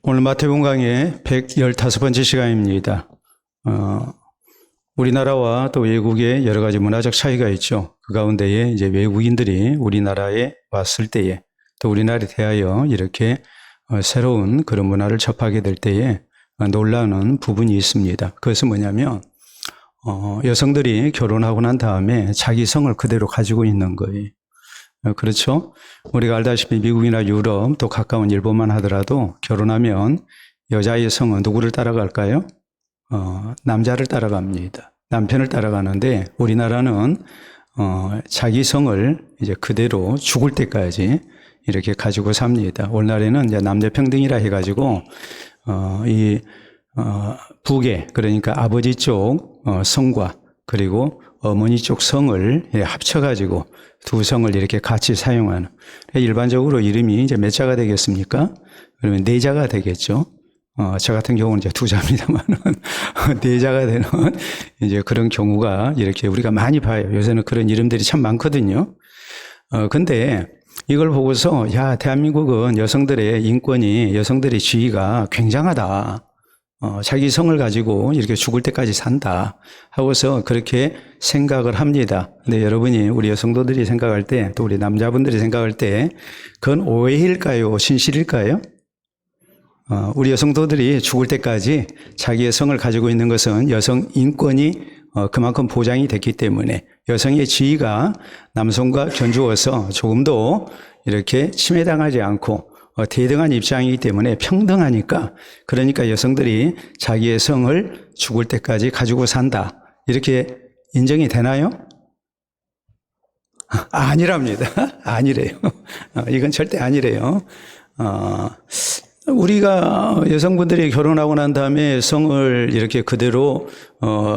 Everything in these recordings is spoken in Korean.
오늘 마태복음 강의 115번째 시간입니다. 우리나라와 또 외국의 여러 가지 문화적 차이가 있죠. 그 가운데에 이제 외국인들이 우리나라에 왔을 때에 또 우리나라에 대하여 이렇게 새로운 그런 문화를 접하게 될 때에 놀라는 부분이 있습니다. 그것은 뭐냐면 여성들이 결혼하고 난 다음에 자기 성을 그대로 가지고 있는 거예요. 그렇죠? 우리가 알다시피 미국이나 유럽 또 가까운 일본만 하더라도 결혼하면 여자의 성은 누구를 따라갈까요? 남자를 따라갑니다. 남편을 따라가는데 우리나라는 자기 성을 이제 그대로 죽을 때까지 이렇게 가지고 삽니다. 오늘날에는 이제 남녀평등이라 해가지고 북의 그러니까 아버지 쪽 성과 그리고 어머니 쪽 성을 합쳐가지고 두 성을 이렇게 같이 사용하는. 일반적으로 이름이 이제 몇 자가 되겠습니까? 그러면 네 자가 되겠죠. 저 같은 경우는 이제 두 자입니다만은 네 자가 되는 이제 그런 경우가 이렇게 우리가 많이 봐요. 요새는 그런 이름들이 참 많거든요. 근데 이걸 보고서 야, 대한민국은 여성들의 인권이 여성들의 지위가 굉장하다. 자기 성을 가지고 이렇게 죽을 때까지 산다 하고서 그렇게 생각을 합니다. 근데 여러분이 우리 여성도들이 생각할 때 또 우리 남자분들이 생각할 때 그건 오해일까요? 진실일까요? 우리 여성도들이 죽을 때까지 자기의 성을 가지고 있는 것은 여성 인권이 그만큼 보장이 됐기 때문에 여성의 지위가 남성과 견주어서 조금도 이렇게 침해당하지 않고 대등한 입장이기 때문에 평등하니까 그러니까 여성들이 자기의 성을 죽을 때까지 가지고 산다. 이렇게 인정이 되나요? 아니랍니다. 아니래요. 이건 절대 아니래요. 우리가 여성분들이 결혼하고 난 다음에 성을 이렇게 그대로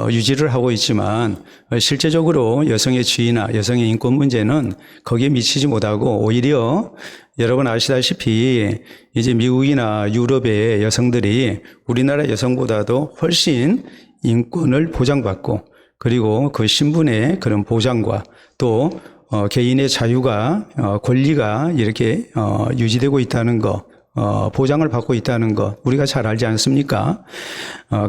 유지를 하고 있지만 실제적으로 여성의 지위나 여성의 인권 문제는 거기에 미치지 못하고 오히려 여러분 아시다시피 이제 미국이나 유럽의 여성들이 우리나라 여성보다도 훨씬 인권을 보장받고 그리고 그 신분의 그런 보장과 또 개인의 자유가 권리가 이렇게 유지되고 있다는 거 보장을 받고 있다는 것 우리가 잘 알지 않습니까?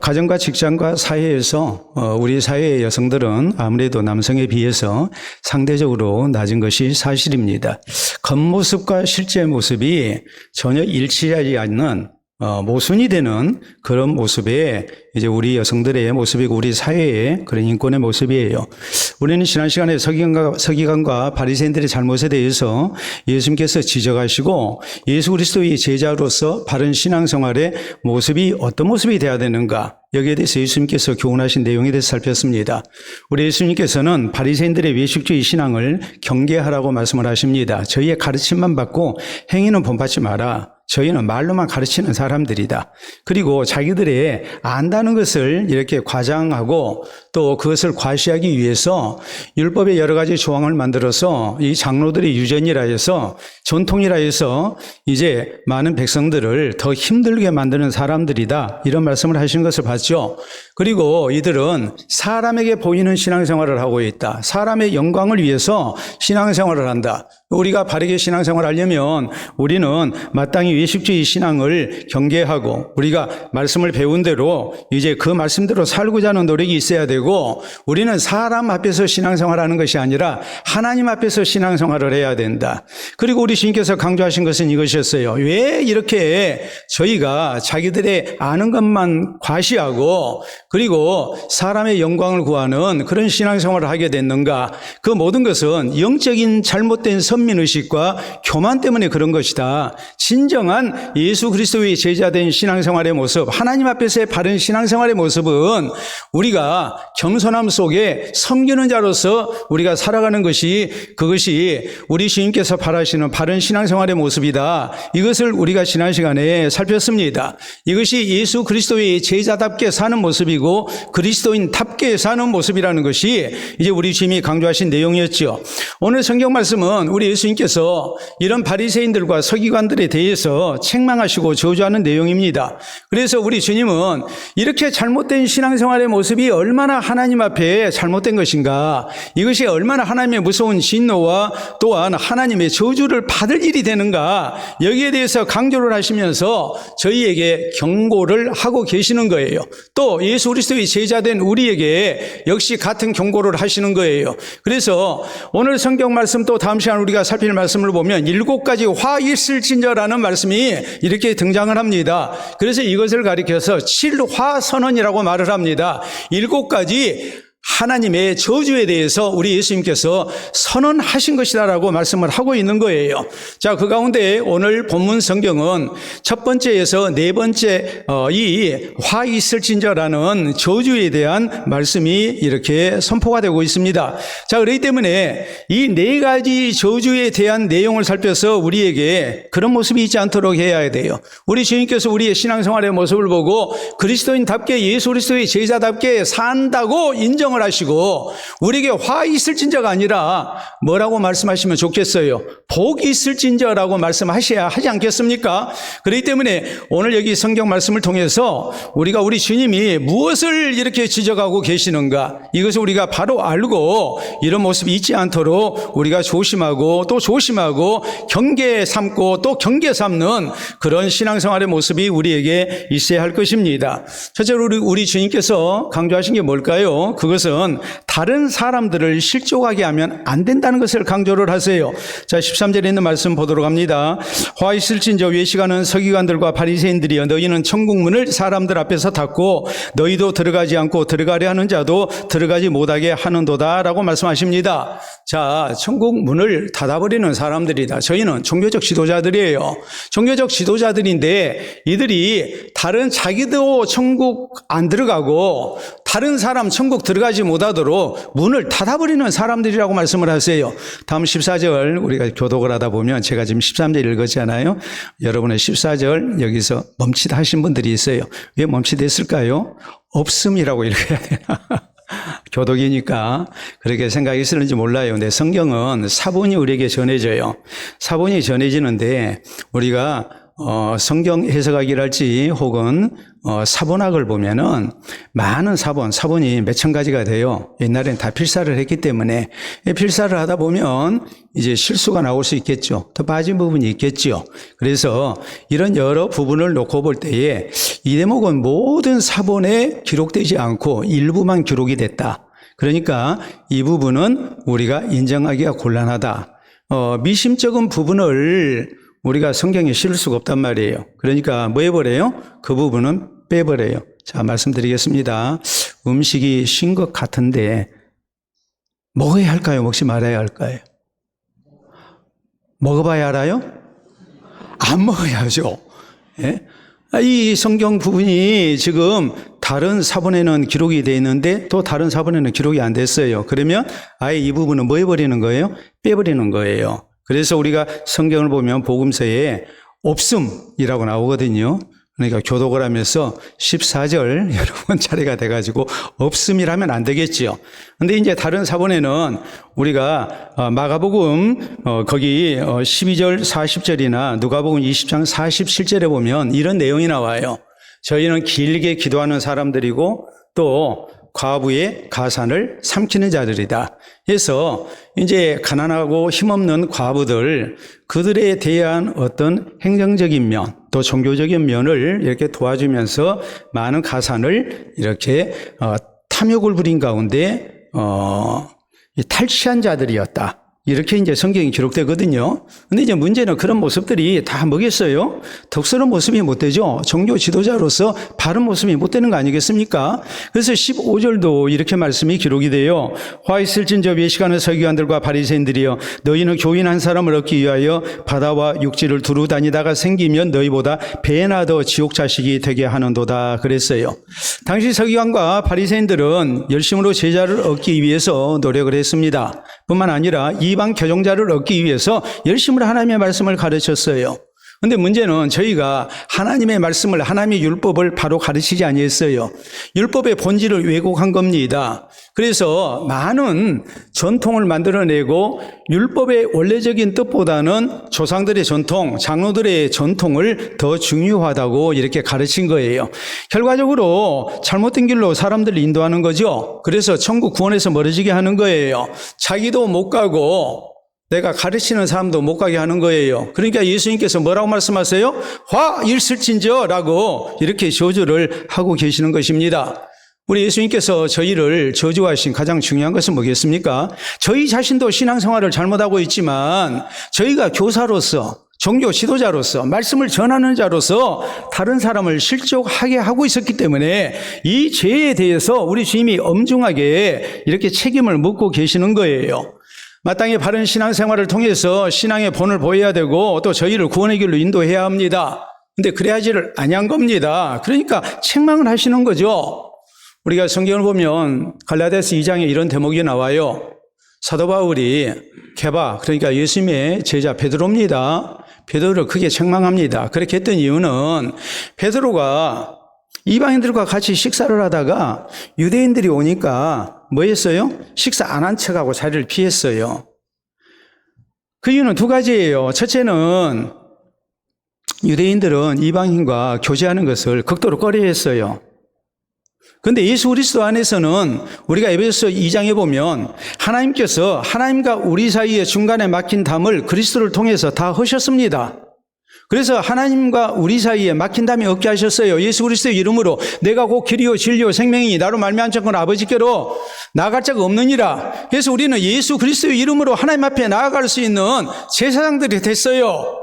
가정과 직장과 사회에서 우리 사회의 여성들은 아무래도 남성에 비해서 상대적으로 낮은 것이 사실입니다. 겉모습과 실제 모습이 전혀 일치하지 않는 모순이 되는 그런 모습에 이제 우리 여성들의 모습이고 우리 사회의 그런 인권의 모습이에요. 우리는 지난 시간에 서기관과 바리새인들의 잘못에 대해서 예수님께서 지적하시고 예수 그리스도의 제자로서 바른 신앙생활의 모습이 어떤 모습이 되어야 되는가 여기에 대해서 예수님께서 교훈하신 내용에 대해서 살폈습니다. 우리 예수님께서는 바리새인들의 외식주의 신앙을 경계하라고 말씀을 하십니다. 저희의 가르침만 받고 행위는 본받지 마라. 저희는 말로만 가르치는 사람들이다. 그리고 자기들의 안다는 것을 이렇게 과장하고 또 그것을 과시하기 위해서 율법의 여러 가지 조항을 만들어서 이 장로들의 유전이라 해서 전통이라 해서 이제 많은 백성들을 더 힘들게 만드는 사람들이다. 이런 말씀을 하시는 것을 봤죠. 그리고 이들은 사람에게 보이는 신앙생활을 하고 있다. 사람의 영광을 위해서 신앙생활을 한다. 우리가 바르게 신앙생활을 하려면 우리는 마땅히 외식주의 신앙을 경계하고 우리가 말씀을 배운 대로 이제 그 말씀대로 살고자 하는 노력이 있어야 되고 우리는 사람 앞에서 신앙생활하는 것이 아니라 하나님 앞에서 신앙생활을 해야 된다. 그리고 우리 주님께서 강조하신 것은 이것이었어요. 왜 이렇게 저희가 자기들의 아는 것만 과시하고 그리고 사람의 영광을 구하는 그런 신앙생활을 하게 됐는가? 그 모든 것은 영적인 잘못된 선민의식과 교만 때문에 그런 것이다. 진정한 예수 그리스도의 제자된 신앙생활의 모습, 하나님 앞에서의 바른 신앙생활의 모습은 우리가 겸손함 속에 섬기는 자로서 우리가 살아가는 것이 그것이 우리 주님께서 바라시는 바른 신앙생활의 모습이다. 이것을 우리가 지난 시간에 살폈습니다. 이것이 예수 그리스도의 제자답게 사는 모습이고 그리스도인답게 사는 모습이라는 것이 이제 우리 주님이 강조하신 내용이었죠. 오늘 성경 말씀은 우리 예수님께서 이런 바리새인들과 서기관들에 대해서 책망하시고 저주하는 내용입니다. 그래서 우리 주님은 이렇게 잘못된 신앙생활의 모습이 얼마나 하나님 앞에 잘못된 것인가, 이것이 얼마나 하나님의 무서운 진노와 또한 하나님의 저주를 받을 일이 되는가, 여기에 대해서 강조를 하시면서 저희에게 경고를 하고 계시는 거예요. 또 예수 그리스도의 제자된 우리에게 역시 같은 경고를 하시는 거예요. 그래서 오늘 성경 말씀 또 다음 시간 우리가 살필 말씀을 보면 7가지 화 있을진저라는 말씀이 이렇게 등장을 합니다. 그래서 이것을 가리켜서 7화선언이라고 말을 합니다. 7가지 하나님의 저주에 대해서 우리 예수님께서 선언하신 것이다라고 말씀을 하고 있는 거예요. 자, 그 가운데 오늘 본문 성경은 첫 번째에서 네 번째 이 화 있을진저라는 저주에 대한 말씀이 이렇게 선포가 되고 있습니다. 자, 그렇기 때문에 이 네 가지 저주에 대한 내용을 살펴서 우리에게 그런 모습이 있지 않도록 해야 돼요. 우리 주님께서 우리의 신앙생활의 모습을 보고 그리스도인답게 예수 그리스도의 제자답게 산다고 인정을 하시고 우리에게 화 있을진저가 아니라 뭐라고 말씀하시면 좋겠어요? 복이 있을진저라고 말씀하셔야 하지 않겠습니까? 그렇기 때문에 오늘 여기 성경 말씀을 통해서 우리가 우리 주님이 무엇을 이렇게 지적하고 계시는가, 이것을 우리가 바로 알고 이런 모습이 있지 않도록 우리가 조심하고 또 조심하고 경계 삼고 또 경계 삼는 그런 신앙생활의 모습이 우리에게 있어야 할 것입니다. 첫째로 우리 주님께서 강조하신 게 뭘까요? 그것은 다른 사람들을 실족하게 하면 안 된다는 것을 강조를 하세요. 자, 13절에 있는 말씀 보도록 합니다. 화 있을진저 외식하는 서기관들과 바리새인들이여, 너희는 천국문을 사람들 앞에서 닫고 너희도 들어가지 않고 들어가려 하는 자도 들어가지 못하게 하는도다 라고 말씀하십니다. 자, 천국문을 닫아버리는 사람들이다. 저희는 종교적 지도자들이에요. 종교적 지도자들인데 이들이 다른 자기도 천국 안 들어가고 다른 사람 천국 들어가지 못하도록 문을 닫아버리는 사람들이라고 말씀을 하세요. 다음 14절 우리가 교독을 하다 보면 제가 지금 13절 읽었잖아요. 여러분의 14절 여기서 멈칫 하신 분들이 있어요. 왜 멈칫 했을까요? 없음이라고 읽어야 되나? 교독이니까 그렇게 생각했을는지 몰라요. 근데 성경은 사본이 우리에게 전해져요. 사본이 전해지는데 우리가 성경 해석학이랄지 혹은 사본학을 보면은 많은 사본이 몇천 가지가 돼요. 옛날엔 다 필사를 했기 때문에 필사를 하다 보면 이제 실수가 나올 수 있겠죠. 더 빠진 부분이 있겠죠. 그래서 이런 여러 부분을 놓고 볼 때에 이 대목은 모든 사본에 기록되지 않고 일부만 기록이 됐다. 그러니까 이 부분은 우리가 인정하기가 곤란하다. 미심쩍은 부분을 우리가 성경에 실을 수가 없단 말이에요. 그러니까 뭐 해버려요? 그 부분은 빼버려요. 자, 말씀드리겠습니다. 음식이 신 것 같은데 먹어야 할까요? 먹지 말아야 할까요? 먹어봐야 알아요? 안 먹어야죠. 예? 이 성경 부분이 지금 다른 사본에는 기록이 되어 있는데 또 다른 사본에는 기록이 안 됐어요. 그러면 아예 이 부분은 뭐 해버리는 거예요? 빼버리는 거예요. 그래서 우리가 성경을 보면 복음서에 없음이라고 나오거든요. 그러니까 교독을 하면서 14절 여러 번 차례가 돼가지고 없음이라면 안 되겠지요. 근데 이제 다른 사본에는 우리가 마가복음 거기 12절 40절이나 누가복음 20장 47절에 보면 이런 내용이 나와요. 저희는 길게 기도하는 사람들이고 또 과부의 가산을 삼키는 자들이다. 그래서 이제 가난하고 힘없는 과부들, 그들에 대한 어떤 행정적인 면, 또 종교적인 면을 이렇게 도와주면서 많은 가산을 이렇게 탐욕을 부린 가운데 탈취한 자들이었다. 이렇게 이제 성경이 기록되거든요. 근데 이제 문제는 그런 모습들이 다 뭐겠어요? 덕스러운 모습이 못 되죠. 종교 지도자로서 바른 모습이 못 되는 거 아니겠습니까? 그래서 15절도 이렇게 말씀이 기록이 돼요. 화 있을진저 외식하는 서기관들과 바리새인들이여, 너희는 교인 한 사람을 얻기 위하여 바다와 육지를 두루 다니다가 생기면 너희보다 배나 더 지옥 자식이 되게 하는도다 그랬어요. 당시 서기관과 바리새인들은 열심으로 제자를 얻기 위해서 노력을 했습니다. 뿐만 아니라 이방 교정자를 얻기 위해서 열심으로 하나님의 말씀을 가르쳤어요. 근데 문제는 저희가 하나님의 말씀을, 하나님의 율법을 바로 가르치지 아니했어요. 율법의 본질을 왜곡한 겁니다. 그래서 많은 전통을 만들어내고 율법의 원래적인 뜻보다는 조상들의 전통, 장로들의 전통을 더 중요하다고 이렇게 가르친 거예요. 결과적으로 잘못된 길로 사람들을 인도하는 거죠. 그래서 천국 구원에서 멀어지게 하는 거예요. 자기도 못 가고 내가 가르치는 사람도 못 가게 하는 거예요. 그러니까 예수님께서 뭐라고 말씀하세요? 화 일슬진저라고 이렇게 저주를 하고 계시는 것입니다. 우리 예수님께서 저희를 저주하신 가장 중요한 것은 뭐겠습니까? 저희 자신도 신앙생활을 잘못하고 있지만 저희가 교사로서, 종교 지도자로서, 말씀을 전하는 자로서 다른 사람을 실족하게 하고 있었기 때문에 이 죄에 대해서 우리 주님이 엄중하게 이렇게 책임을 묻고 계시는 거예요. 마땅히 바른 신앙생활을 통해서 신앙의 본을 보여야 되고 또 저희를 구원의 길로 인도해야 합니다. 근데 그래야지를 아니한 겁니다. 그러니까 책망을 하시는 거죠. 우리가 성경을 보면 갈라디아서 2장에 이런 대목이 나와요. 사도 바울이 게바, 그러니까 예수님의 제자 베드로입니다. 베드로를 크게 책망합니다. 그렇게 했던 이유는 베드로가 이방인들과 같이 식사를 하다가 유대인들이 오니까 뭐 했어요? 식사 안 한 척하고 자리를 피했어요. 그 이유는 두 가지예요. 첫째는 유대인들은 이방인과 교제하는 것을 극도로 꺼려했어요. 그런데 예수 그리스도 안에서는 우리가 에베소서 2장에 보면 하나님께서 하나님과 우리 사이의 중간에 막힌 담을 그리스도를 통해서 다 하셨습니다. 그래서 하나님과 우리 사이에 막힌 담이 없게 하셨어요. 예수 그리스도의 이름으로 내가 곧 길이요 진리요 생명이니 나로 말미암은 자는 아버지께로 나아갈 자가 없느니라. 그래서 우리는 예수 그리스도의 이름으로 하나님 앞에 나아갈 수 있는 제사장들이 됐어요.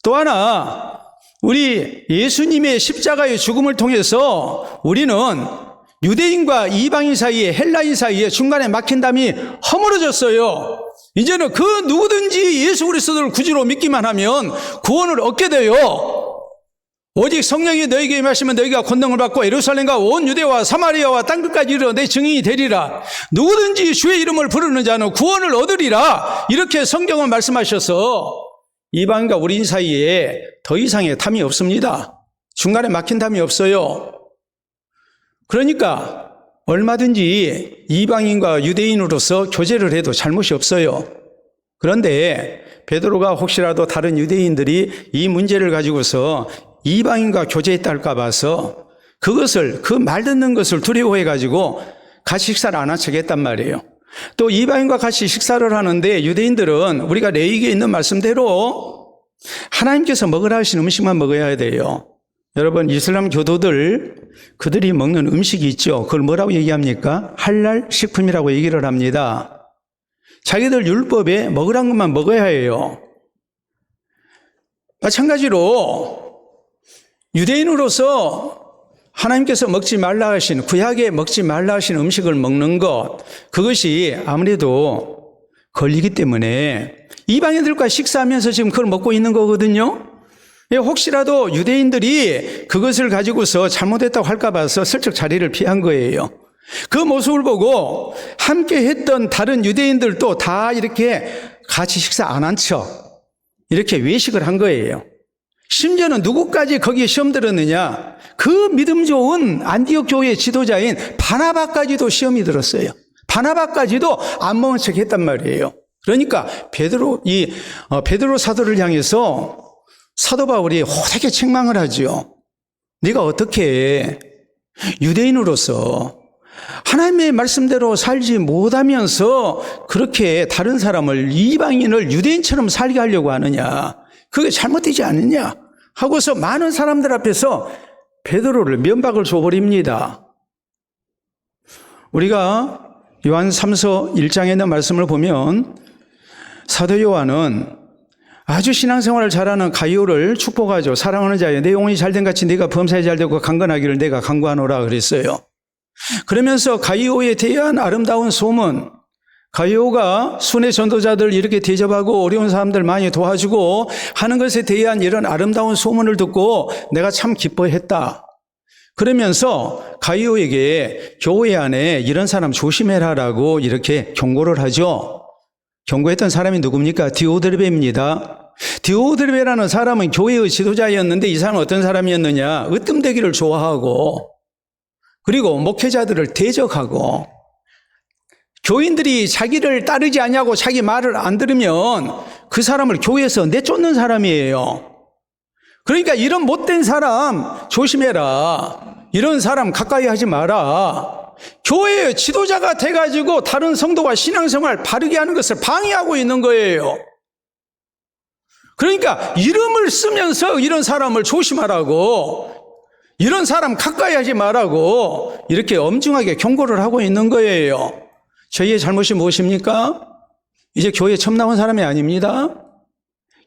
또 하나, 우리 예수님의 십자가의 죽음을 통해서 우리는 유대인과 이방인 사이에, 헬라인 사이에 중간에 막힌 담이 허물어졌어요. 이제는 그 누구든지 예수 그리스도를 구주로 믿기만 하면 구원을 얻게 돼요. 오직 성령이 너에게 임하시면 너희가 권능을 받고 예루살렘과 온 유대와 사마리아와 땅끝까지 이르러 내 증인이 되리라. 누구든지 주의 이름을 부르는 자는 구원을 얻으리라. 이렇게 성경은 말씀하셔서 이방인과 우리 사이에 더 이상의 담이 없습니다. 중간에 막힌 담이 없어요. 그러니까 얼마든지 이방인과 유대인으로서 교제를 해도 잘못이 없어요. 그런데 베드로가 혹시라도 다른 유대인들이 이 문제를 가지고서 이방인과 교제했다 할까 봐서 그것을, 그 말 듣는 것을 두려워해 가지고 같이 식사를 안 한 척 했단 말이에요. 또 이방인과 같이 식사를 하는데 유대인들은 우리가 레위기에 있는 말씀대로 하나님께서 먹으라 하신 음식만 먹어야 돼요. 여러분, 이슬람 교도들, 그들이 먹는 음식이 있죠. 그걸 뭐라고 얘기합니까? 할랄 식품이라고 얘기를 합니다. 자기들 율법에 먹으란 것만 먹어야 해요. 마찬가지로 유대인으로서 하나님께서 먹지 말라 하신, 구약에 먹지 말라 하신 음식을 먹는 것, 그것이 아무래도 걸리기 때문에 이방인들과 식사하면서 지금 그걸 먹고 있는 거거든요. 혹시라도 유대인들이 그것을 가지고서 잘못했다고 할까 봐서 슬쩍 자리를 피한 거예요. 그 모습을 보고 함께 했던 다른 유대인들도 다 이렇게 같이 식사 안 한 척 이렇게 외식을 한 거예요. 심지어는 누구까지 거기에 시험 들었느냐? 그 믿음 좋은 안디옥 교회의 지도자인 바나바까지도 시험이 들었어요. 바나바까지도 안 먹은 척 했단 말이에요. 그러니까 베드로 사도를 향해서 사도 바울이 호되게 책망을 하죠. 네가 어떻게 유대인으로서 하나님의 말씀대로 살지 못하면서 그렇게 다른 사람을, 이방인을 유대인처럼 살게 하려고 하느냐? 그게 잘못되지 않느냐? 하고서 많은 사람들 앞에서 베드로를 면박을 줘버립니다. 우리가 요한 3서 1장에 있는 말씀을 보면 사도 요한은 아주 신앙생활을 잘하는 가이오를 축복하죠. 사랑하는 자여, 내 영혼이 잘된 같이 네가 범사에 잘되고 강건하기를 내가 간구하노라 그랬어요. 그러면서 가이오에 대한 아름다운 소문, 가이오가 순회 전도자들 이렇게 대접하고 어려운 사람들 많이 도와주고 하는 것에 대한 이런 아름다운 소문을 듣고 내가 참 기뻐했다. 그러면서 가이오에게 교회 안에 이런 사람 조심해라라고 이렇게 경고를 하죠. 경고했던 사람이 누굽니까? 디오드레베입니다. 디오드레베라는 사람은 교회의 지도자였는데 이 사람은 어떤 사람이었느냐? 으뜸되기를 좋아하고 그리고 목회자들을 대적하고 교인들이 자기를 따르지 않냐고 자기 말을 안 들으면 그 사람을 교회에서 내쫓는 사람이에요. 그러니까 이런 못된 사람 조심해라. 이런 사람 가까이 하지 마라. 교회의 지도자가 돼가지고 다른 성도가 신앙생활 바르게 하는 것을 방해하고 있는 거예요. 그러니까 이름을 쓰면서 이런 사람을 조심하라고, 이런 사람 가까이 하지 말라고 이렇게 엄중하게 경고를 하고 있는 거예요. 저희의 잘못이 무엇입니까? 이제 교회에 처음 나온 사람이 아닙니다.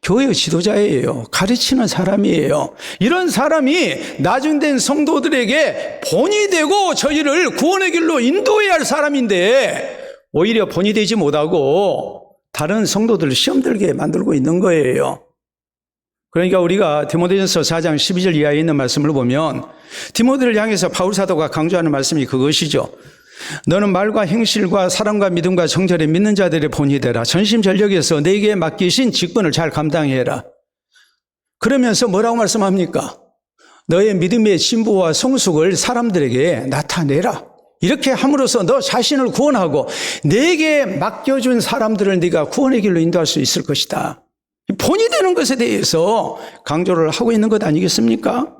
교회의 지도자예요. 가르치는 사람이에요. 이런 사람이 나중된 성도들에게 본이 되고 저희를 구원의 길로 인도해야 할 사람인데 오히려 본이 되지 못하고 다른 성도들을 시험 들게 만들고 있는 거예요. 그러니까 우리가 디모데전서 4장 12절 이하에 있는 말씀을 보면 디모데를 향해서 바울 사도가 강조하는 말씀이 그것이죠. 너는 말과 행실과 사랑과 믿음과 정절에 믿는 자들의 본이 되라. 전심전력에서 내게 맡기신 직분을 잘 감당해라. 그러면서 뭐라고 말씀합니까? 너의 믿음의 진보와 성숙을 사람들에게 나타내라. 이렇게 함으로써 너 자신을 구원하고 내게 맡겨준 사람들을 네가 구원의 길로 인도할 수 있을 것이다. 본이 되는 것에 대해서 강조를 하고 있는 것 아니겠습니까?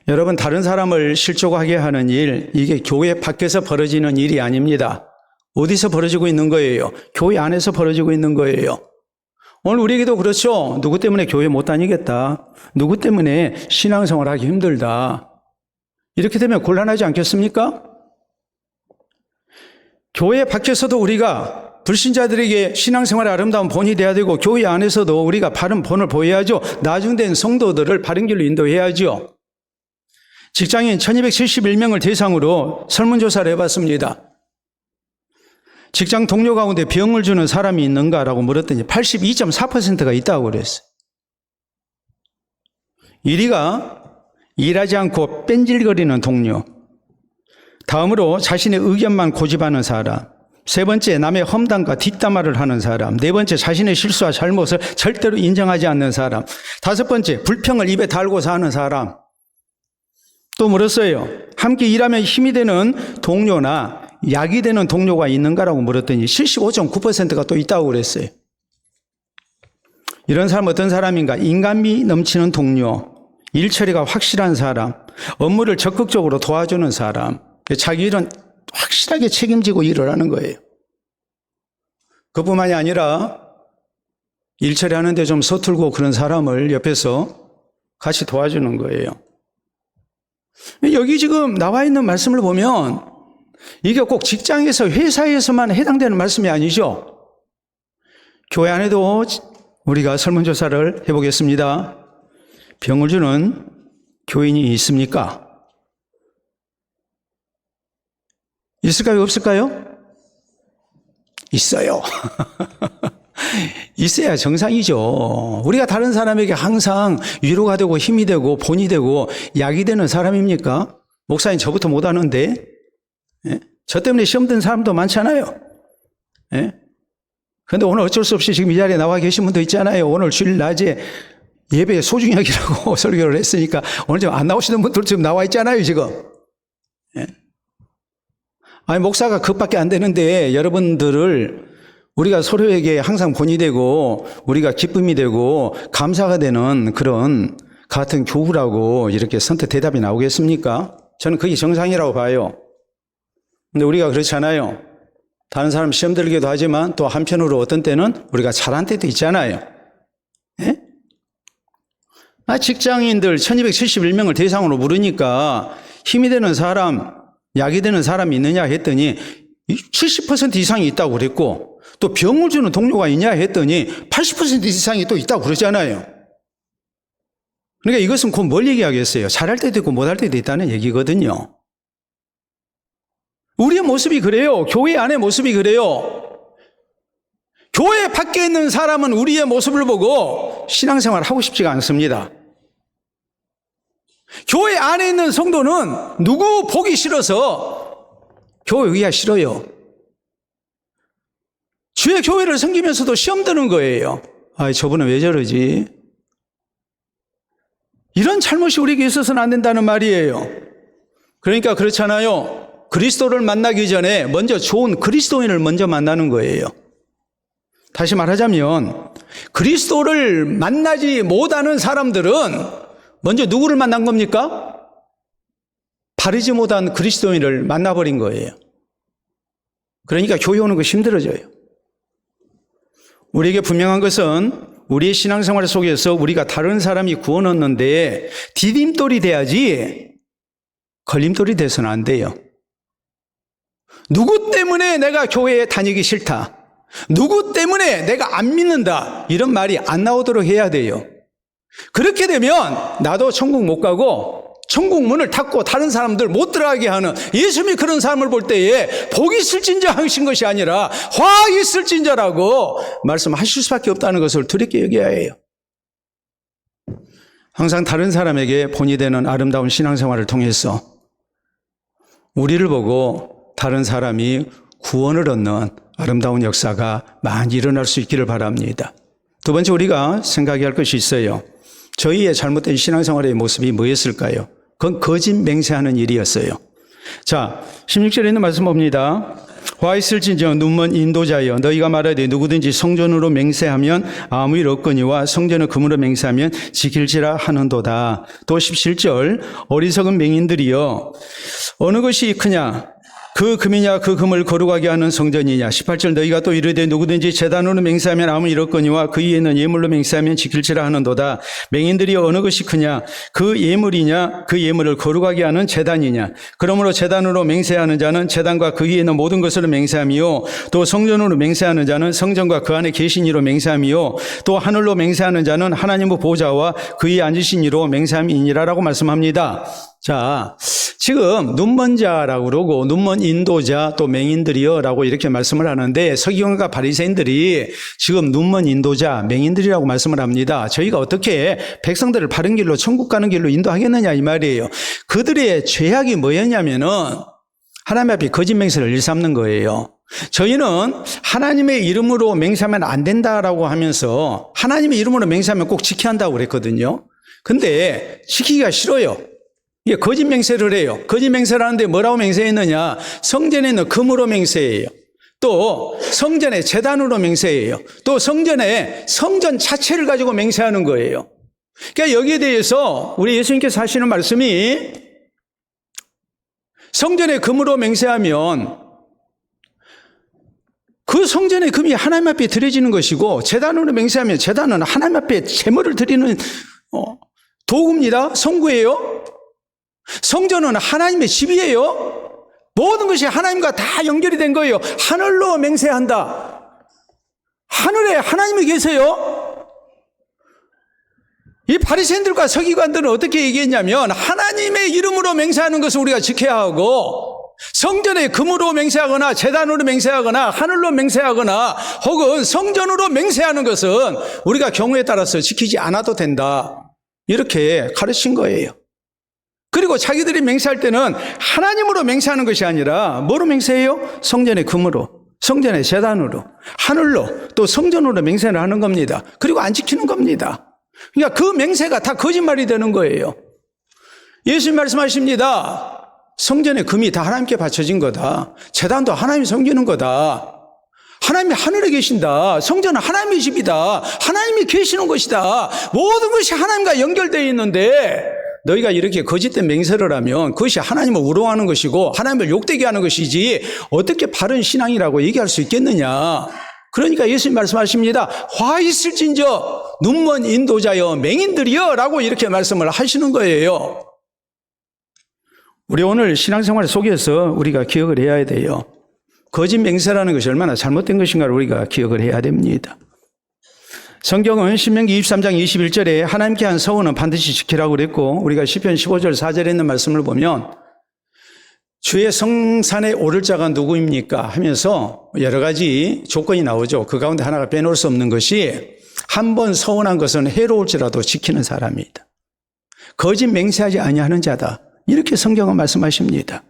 여러분, 다른 사람을 실족하게 하는 일, 이게 교회 밖에서 벌어지는 일이 아닙니다. 어디서 벌어지고 있는 거예요? 교회 안에서 벌어지고 있는 거예요. 오늘 우리에게도 그렇죠. 누구 때문에 교회 못 다니겠다. 누구 때문에 신앙생활 하기 힘들다. 이렇게 되면 곤란하지 않겠습니까? 교회 밖에서도 우리가 불신자들에게 신앙생활의 아름다운 본이 돼야 되고 교회 안에서도 우리가 바른 본을 보여야죠. 나중된 성도들을 바른 길로 인도해야죠. 직장인 1271명을 대상으로 설문조사를 해봤습니다. 직장 동료 가운데 병을 주는 사람이 있는가라고 물었더니 82.4%가 있다고 그랬어요. 1위가 일하지 않고 뺀질거리는 동료, 다음으로 자신의 의견만 고집하는 사람, 세 번째 남의 험담과 뒷담화를 하는 사람, 네 번째 자신의 실수와 잘못을 절대로 인정하지 않는 사람, 다섯 번째 불평을 입에 달고 사는 사람. 또 물었어요. 함께 일하면 힘이 되는 동료나 약이 되는 동료가 있는가라고 물었더니 75.9%가 또 있다고 그랬어요. 이런 사람 어떤 사람인가? 인간미 넘치는 동료, 일처리가 확실한 사람, 업무를 적극적으로 도와주는 사람, 자기 일은 확실하게 책임지고 일을 하는 거예요. 그뿐만이 아니라 일처리하는데 좀 서툴고 그런 사람을 옆에서 같이 도와주는 거예요. 여기 지금 나와 있는 말씀을 보면 이게 꼭 직장에서 회사에서만 해당되는 말씀이 아니죠. 교회 안에도 우리가 설문조사를 해보겠습니다. 병을 주는 교인이 있습니까? 있을까요? 없을까요? 있어요. 있어야 정상이죠. 우리가 다른 사람에게 항상 위로가 되고 힘이 되고 본이 되고 약이 되는 사람입니까? 목사님 저부터 못하는데, 예? 저 때문에 시험 든 사람도 많잖아요. 예? 그런데 오늘 어쩔 수 없이 지금 이 자리에 나와 계신 분도 있잖아요. 오늘 주일 낮에 예배 소중히 여기라고 설교를 했으니까 오늘 좀 안 나오시는 분들 지금 나와 있잖아요, 지금. 예? 아니, 목사가 그것밖에 안 되는데 여러분들을 우리가 서로에게 항상 본이 되고 우리가 기쁨이 되고 감사가 되는 그런 같은 교우라고 이렇게 선뜻 대답이 나오겠습니까? 저는 그게 정상이라고 봐요. 근데 우리가 그렇잖아요. 다른 사람 시험 들기도 하지만 또 한편으로 어떤 때는 우리가 잘한 때도 있잖아요. 예? 직장인들 1271명을 대상으로 물으니까 힘이 되는 사람, 약이 되는 사람이 있느냐 했더니 70% 이상이 있다고 그랬고 또 병을 주는 동료가 있냐 했더니 80% 이상이 또 있다고 그러잖아요. 그러니까 이것은 곧 뭘 얘기하겠어요? 잘할 때도 있고 못할 때도 있다는 얘기거든요. 우리의 모습이 그래요. 교회 안의 모습이 그래요. 교회 밖에 있는 사람은 우리의 모습을 보고 신앙생활을 하고 싶지가 않습니다. 교회 안에 있는 성도는 누구 보기 싫어서 교회 오기가 싫어요. 주의 교회를 섬기면서도 시험 드는 거예요. 아, 저분은 왜 저러지? 이런 잘못이 우리에게 있어서는 안 된다는 말이에요. 그러니까 그렇잖아요. 그리스도를 만나기 전에 먼저 좋은 그리스도인을 먼저 만나는 거예요. 다시 말하자면 그리스도를 만나지 못하는 사람들은 먼저 누구를 만난 겁니까? 바르지 못한 그리스도인을 만나버린 거예요. 그러니까 교회 오는 거 힘들어져요. 우리에게 분명한 것은 우리의 신앙생활 속에서 우리가 다른 사람이 구원 얻는데 디딤돌이 돼야지 걸림돌이 돼서는 안 돼요. 누구 때문에 내가 교회에 다니기 싫다, 누구 때문에 내가 안 믿는다, 이런 말이 안 나오도록 해야 돼요. 그렇게 되면 나도 천국 못 가고 천국 문을 닫고 다른 사람들 못 들어가게 하는, 예수님이 그런 사람을 볼 때에 복이 있을진저 하신 것이 아니라 화 있을진저라고 말씀하실 수밖에 없다는 것을 두렵게 여겨야 해요. 항상 다른 사람에게 본이 되는 아름다운 신앙생활을 통해서 우리를 보고 다른 사람이 구원을 얻는 아름다운 역사가 많이 일어날 수 있기를 바랍니다. 두 번째, 우리가 생각해야 할 것이 있어요. 저희의 잘못된 신앙생활의 모습이 뭐였을까요? 그건 거짓 맹세하는 일이었어요. 자, 16절에 있는 말씀 봅니다. 화 있을진저 눈먼 인도자여, 너희가 말하되 누구든지 성전으로 맹세하면 아무 일 없거니와 성전을 금으로 맹세하면 지킬지라 하는도다. 또 17절, 어리석은 맹인들이여, 어느 것이 크냐? 그 금이냐 그 금을 거룩하게 하는 성전이냐. 18절, 너희가 또 이르되 누구든지 제단으로 맹세하면 아무 일 없거니와 그 이에는 예물로 맹세하면 지킬지라 하는도다. 맹인들이 어느 것이 크냐? 그 예물이냐 그 예물을 거룩하게 하는 제단이냐. 그러므로 제단으로 맹세하는 자는 제단과 그 위에 있는 모든 것으로 맹세하며, 또 성전으로 맹세하는 자는 성전과 그 안에 계신 이로 맹세하며, 또 하늘로 맹세하는 자는 하나님의 보좌와 그 위에 앉으신 이로 맹세함이니라라고 말씀합니다. 자, 지금 눈먼 자라고 그러고 눈먼 인도자 또 맹인들이요 라고 이렇게 말씀을 하는데, 서기관과 바리새인들이 지금 눈먼 인도자 맹인들이라고 말씀을 합니다. 저희가 어떻게 백성들을 바른 길로 천국 가는 길로 인도하겠느냐 이 말이에요. 그들의 죄악이 뭐였냐면은 하나님 앞에 거짓 맹세를 일삼는 거예요. 저희는 하나님의 이름으로 맹세하면 안 된다라고 하면서 하나님의 이름으로 맹세하면 꼭 지켜야 한다고 그랬거든요. 근데 지키기가 싫어요. 이게 거짓 맹세를 해요. 거짓 맹세를 하는데 뭐라고 맹세했느냐? 성전에는 금으로 맹세해요. 또 성전에 제단으로 맹세해요. 또 성전에 성전 자체를 가지고 맹세하는 거예요. 그러니까 여기에 대해서 우리 예수님께서 하시는 말씀이, 성전에 금으로 맹세하면 그 성전의 금이 하나님 앞에 드려지는 것이고, 제단으로 맹세하면 제단은 하나님 앞에 제물을 드리는 도구입니다. 성구예요. 성전은 하나님의 집이에요. 모든 것이 하나님과 다 연결이 된 거예요. 하늘로 맹세한다. 하늘에 하나님이 계세요. 이 바리새인들과 서기관들은 어떻게 얘기했냐면, 하나님의 이름으로 맹세하는 것을 우리가 지켜야 하고, 성전에 금으로 맹세하거나 제단으로 맹세하거나 하늘로 맹세하거나 혹은 성전으로 맹세하는 것은 우리가 경우에 따라서 지키지 않아도 된다, 이렇게 가르친 거예요. 그리고 자기들이 맹세할 때는 하나님으로 맹세하는 것이 아니라 뭐로 맹세해요? 성전의 금으로, 성전의 제단으로, 하늘로, 또 성전으로 맹세를 하는 겁니다. 그리고 안 지키는 겁니다. 그러니까 그 맹세가 다 거짓말이 되는 거예요. 예수님 말씀하십니다. 성전의 금이 다 하나님께 바쳐진 거다. 제단도 하나님이 섬기는 거다. 하나님이 하늘에 계신다. 성전은 하나님의 집이다. 하나님이 계시는 것이다. 모든 것이 하나님과 연결되어 있는데 너희가 이렇게 거짓된 맹세를 하면 그것이 하나님을 우롱하는 것이고 하나님을 욕되게 하는 것이지 어떻게 바른 신앙이라고 얘기할 수 있겠느냐. 그러니까 예수님 말씀하십니다. 화 있을진저 눈먼 인도자여 맹인들이여 라고 이렇게 말씀을 하시는 거예요. 우리 오늘 신앙생활 속에서 우리가 기억을 해야 돼요. 거짓 맹세라는 것이 얼마나 잘못된 것인가를 우리가 기억을 해야 됩니다. 성경은 신명기 23장 21절에 하나님께 한 서원은 반드시 지키라고 그랬고, 우리가 시편 15절 4절에 있는 말씀을 보면 주의 성산에 오를 자가 누구입니까 하면서 여러 가지 조건이 나오죠. 그 가운데 하나가 빼놓을 수 없는 것이 한 번 서원한 것은 해로울지라도 지키는 사람이다. 거짓 맹세하지 아니하는 자다. 이렇게 성경은 말씀하십니다.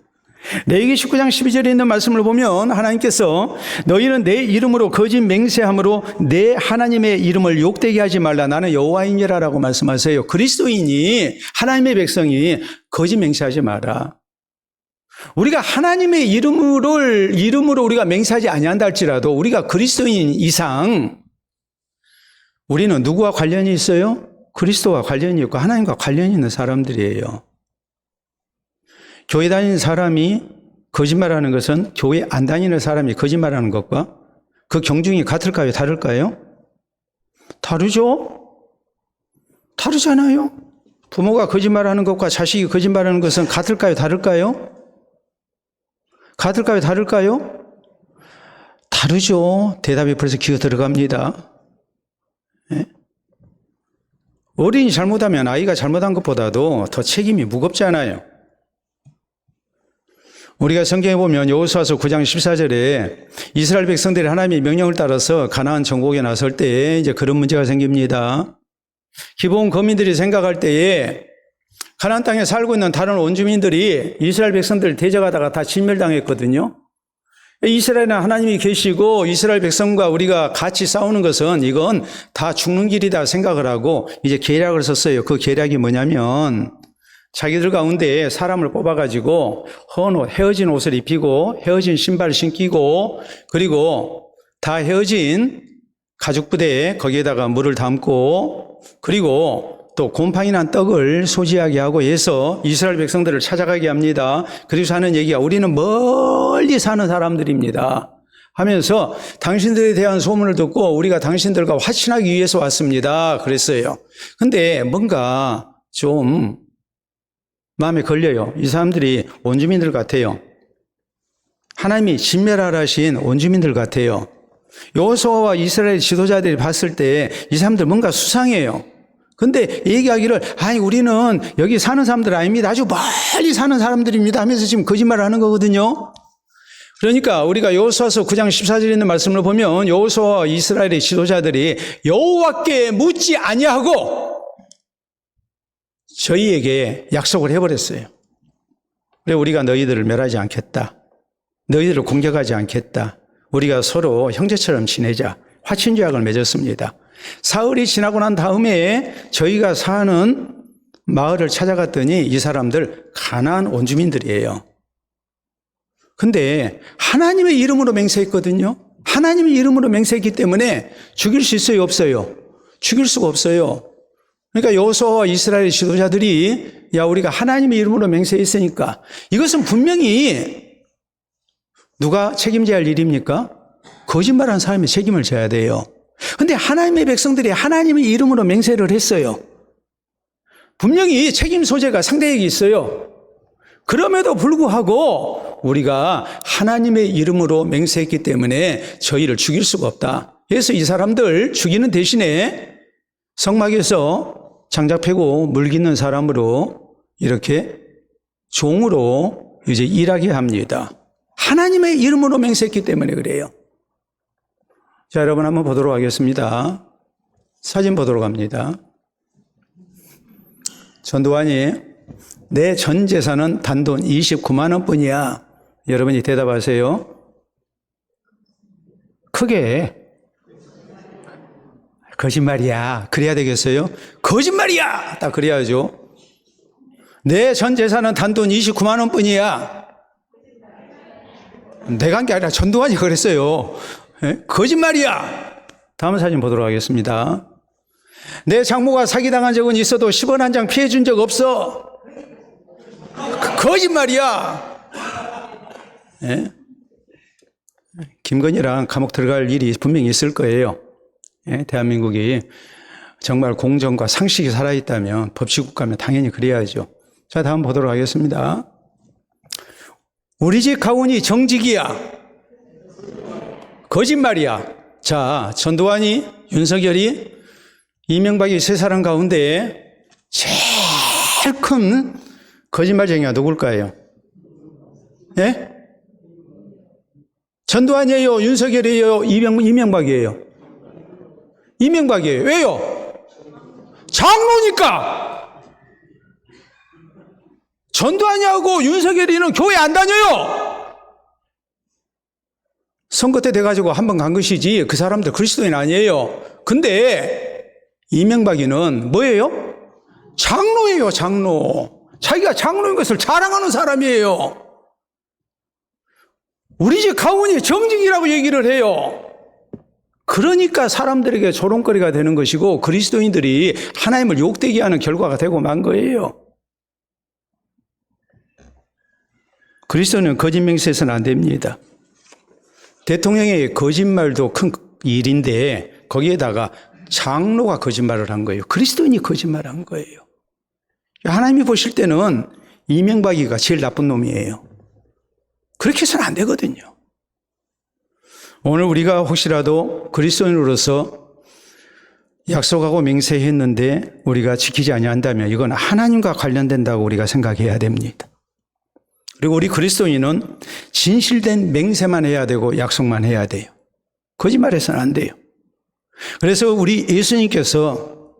레위기 19장 12절에 있는 말씀을 보면 하나님께서 너희는 내 이름으로 거짓 맹세함으로 내 하나님의 이름을 욕되게 하지 말라. 나는 여호와이니라라고 말씀하세요. 그리스도인이 하나님의 백성이 거짓 맹세하지 마라. 우리가 하나님의 이름으로 우리가 맹세하지 아니한다 할지라도 우리가 그리스도인 이상 우리는 누구와 관련이 있어요? 그리스도와 관련이 있고 하나님과 관련이 있는 사람들이에요. 교회 다니는 사람이 거짓말하는 것은 교회 안 다니는 사람이 거짓말하는 것과 그 경중이 같을까요? 다를까요? 다르죠? 다르잖아요. 부모가 거짓말하는 것과 자식이 거짓말하는 것은 같을까요? 다를까요? 같을까요? 다를까요? 다르죠. 대답이 벌써 기어 들어갑니다. 네? 어린이 잘못하면 아이가 잘못한 것보다도 더 책임이 무겁잖아요. 우리가 성경에 보면 여호수아서 9장 14절에 이스라엘 백성들이 하나님의 명령을 따라서 가나안 정복에 나설 때에 이제 그런 문제가 생깁니다. 기본 거민들이 생각할 때에 가나안 땅에 살고 있는 다른 원주민들이 이스라엘 백성들을 대적하다가 다 진멸당했거든요. 이스라엘은 하나님이 계시고 이스라엘 백성과 우리가 같이 싸우는 것은 이건 다 죽는 길이다 생각을 하고 이제 계략을 썼어요. 그 계략이 뭐냐면 자기들 가운데 사람을 뽑아가지고 헤어진 옷을 입히고 헤어진 신발을 신기고 그리고 다 헤어진 가죽 부대에 거기에다가 물을 담고 그리고 또 곰팡이 난 떡을 소지하게 하고 해서 이스라엘 백성들을 찾아가게 합니다. 그리고 하는 얘기가 우리는 멀리 사는 사람들입니다 하면서 당신들에 대한 소문을 듣고 우리가 당신들과 화친하기 위해서 왔습니다 그랬어요. 근데 뭔가 좀 마음에 걸려요. 이 사람들이 원주민들 같아요. 하나님이 진멸하라 하신 원주민들 같아요. 여호수아와 이스라엘 지도자들이 봤을 때 이 사람들 뭔가 수상해요. 근데 얘기하기를 아니 우리는 여기 사는 사람들 아닙니다. 아주 멀리 사는 사람들입니다 하면서 지금 거짓말을 하는 거거든요. 그러니까 우리가 여호수아서 9장 14절에 있는 말씀을 보면 여호수아와 이스라엘의 지도자들이 여호와께 묻지 아니하고 저희에게 약속을 해버렸어요. 그래 우리가 너희들을 멸하지 않겠다. 너희들을 공격하지 않겠다. 우리가 서로 형제처럼 지내자. 화친조약을 맺었습니다. 사흘이 지나고 난 다음에 저희가 사는 마을을 찾아갔더니 이 사람들 가나안 원주민들이에요. 근데 하나님의 이름으로 맹세했거든요. 하나님의 이름으로 맹세했기 때문에 죽일 수 있어요? 없어요? 죽일 수가 없어요. 그러니까 여호수아와 이스라엘 지도자들이 야 우리가 하나님의 이름으로 맹세했으니까 이것은 분명히 누가 책임져야 할 일입니까? 거짓말한 사람이 책임을 져야 돼요. 그런데 하나님의 백성들이 하나님의 이름으로 맹세를 했어요. 분명히 책임 소재가 상대에게 있어요. 그럼에도 불구하고 우리가 하나님의 이름으로 맹세했기 때문에 저희를 죽일 수가 없다. 그래서 이 사람들 죽이는 대신에 성막에서 장작 패고 물 깃는 사람으로 이렇게 종으로 이제 일하게 합니다. 하나님의 이름으로 맹세했기 때문에 그래요. 자, 여러분 한번 보도록 하겠습니다. 사진 보도록 합니다. 전두환이 내 전 재산은 단돈 29만 원뿐이야. 여러분이 대답하세요. 크게. 거짓말이야. 그래야 되겠어요? 거짓말이야! 딱 그래야죠. 내 전 재산은 단돈 29만 원뿐이야. 내가 한 게 아니라 전두환이 그랬어요. 예? 거짓말이야! 다음 사진 보도록 하겠습니다. 내 장모가 사기당한 적은 있어도 10원 한 장 피해 준 적 없어. 거짓말이야! 예? 김건희랑 감옥 들어갈 일이 분명히 있을 거예요. 예? 대한민국이 정말 공정과 상식이 살아있다면 법치국가면 당연히 그래야죠. 자, 다음 보도록 하겠습니다. 우리 집 가훈이 정직이야. 거짓말이야. 자, 전두환이, 윤석열이, 이명박이 세 사람 가운데 제일 큰 거짓말쟁이가 누굴까요? 예? 전두환이에요? 윤석열이에요? 이명박이에요? 이명박이에요. 왜요? 장로니까. 전두환이하고 윤석열이는 교회 안 다녀요. 선거 때 돼가지고 한 번 간 것이지 그 사람들 그리스도인 아니에요. 근데 이명박이는 뭐예요? 장로예요, 장로. 자기가 장로인 것을 자랑하는 사람이에요. 우리 집 가문이 정직이라고 얘기를 해요. 그러니까 사람들에게 조롱거리가 되는 것이고 그리스도인들이 하나님을 욕되게 하는 결과가 되고 만 거예요. 그리스도는 거짓 맹세해서는 안 됩니다. 대통령의 거짓말도 큰 일인데 거기에다가 장로가 거짓말을 한 거예요. 그리스도인이 거짓말을 한 거예요. 하나님이 보실 때는 이명박이가 제일 나쁜 놈이에요. 그렇게 해서는 안 되거든요. 오늘 우리가 혹시라도 그리스도인으로서 약속하고 맹세했는데 우리가 지키지 아니한다면 이건 하나님과 관련된다고 우리가 생각해야 됩니다. 그리고 우리 그리스도인은 진실된 맹세만 해야 되고 약속만 해야 돼요. 거짓말해서는 안 돼요. 그래서 우리 예수님께서